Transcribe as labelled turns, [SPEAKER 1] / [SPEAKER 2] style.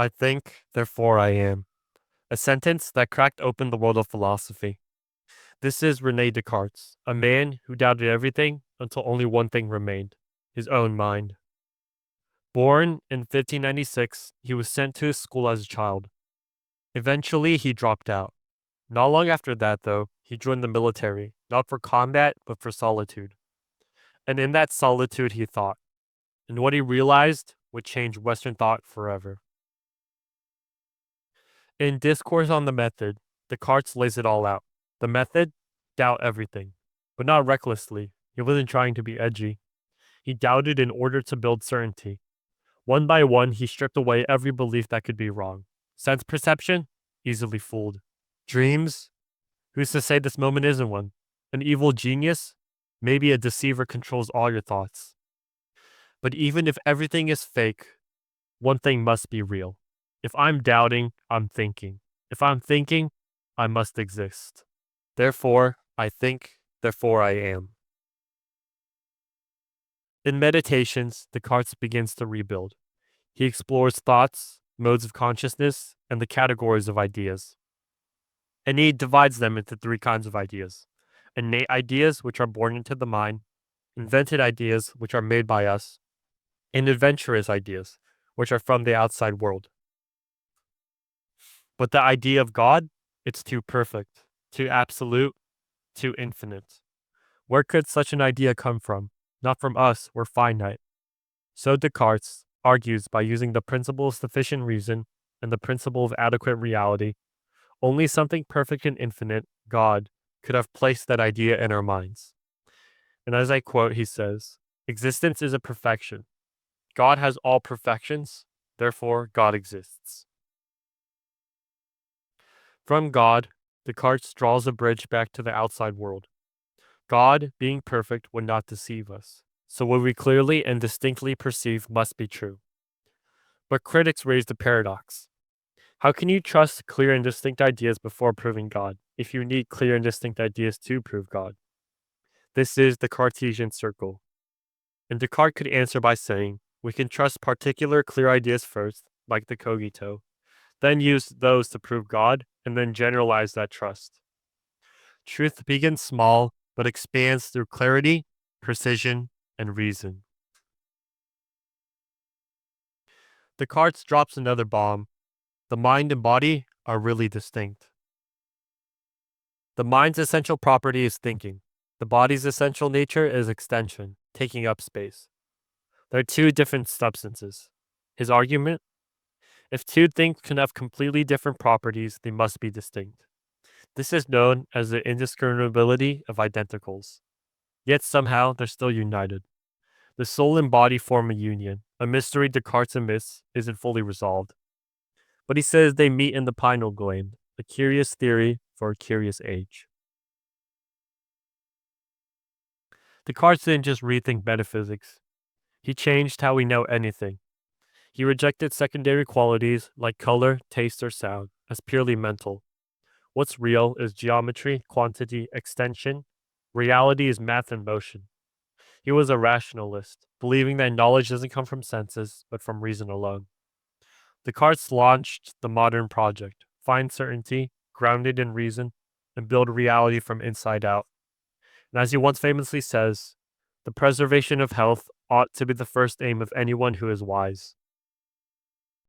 [SPEAKER 1] I think, therefore I am. A sentence that cracked open the world of philosophy. This is René Descartes, a man who doubted everything until only one thing remained: his own mind. Born in 1596, he was sent to his school as a child. Eventually, he dropped out. Not long after that, though, he joined the military, not for combat, but for solitude. And in that solitude, he thought. And what he realized would change Western thought forever. In Discourse on the Method, Descartes lays it all out. The method? Doubt everything. But not recklessly. He wasn't trying to be edgy. He doubted in order to build certainty. One by one, he stripped away every belief that could be wrong. Sense perception? Easily fooled. Dreams? Who's to say this moment isn't one? An evil genius? Maybe a deceiver controls all your thoughts. But even if everything is fake, one thing must be real. If I'm doubting, I'm thinking. If I'm thinking, I must exist. Therefore, I think, therefore I am. In Meditations, Descartes begins to rebuild. He explores thoughts, modes of consciousness, and the categories of ideas. And he divides them into three kinds of ideas: innate ideas, which are born into the mind; invented ideas, which are made by us; and adventurous ideas, which are from the outside world. But the idea of God? It's too perfect, too absolute, too infinite. Where could such an idea come from? Not from us, we're finite. So Descartes argues by using the principle of sufficient reason and the principle of adequate reality. Only something perfect and infinite, God, could have placed that idea in our minds. And as I quote, he says, "Existence is a perfection. God has all perfections, therefore God exists." From God, Descartes draws a bridge back to the outside world. God, being perfect, would not deceive us. So what we clearly and distinctly perceive must be true. But critics raise the paradox. How can you trust clear and distinct ideas before proving God, if you need clear and distinct ideas to prove God? This is the Cartesian circle. And Descartes could answer by saying, we can trust particular clear ideas first, like the cogito, then use those to prove God, and then generalize that trust. Truth begins small, but expands through clarity, precision, and reason. Descartes drops another bomb. The mind and body are really distinct. The mind's essential property is thinking. The body's essential nature is extension, taking up space. They're two different substances. His argument? If two things can have completely different properties, they must be distinct. This is known as the indiscriminability of identicals. Yet somehow they're still united. The soul and body form a union. A mystery Descartes admits isn't fully resolved. But he says they meet in the pineal gland, a curious theory for a curious age. Descartes didn't just rethink metaphysics. He changed how we know anything. He rejected secondary qualities like color, taste, or sound as purely mental. What's real is geometry, quantity, extension. Reality is math and motion. He was a rationalist, believing that knowledge doesn't come from senses, but from reason alone. Descartes launched the modern project: find certainty, grounded in reason, and build reality from inside out. And as he once famously says, the preservation of health ought to be the first aim of anyone who is wise.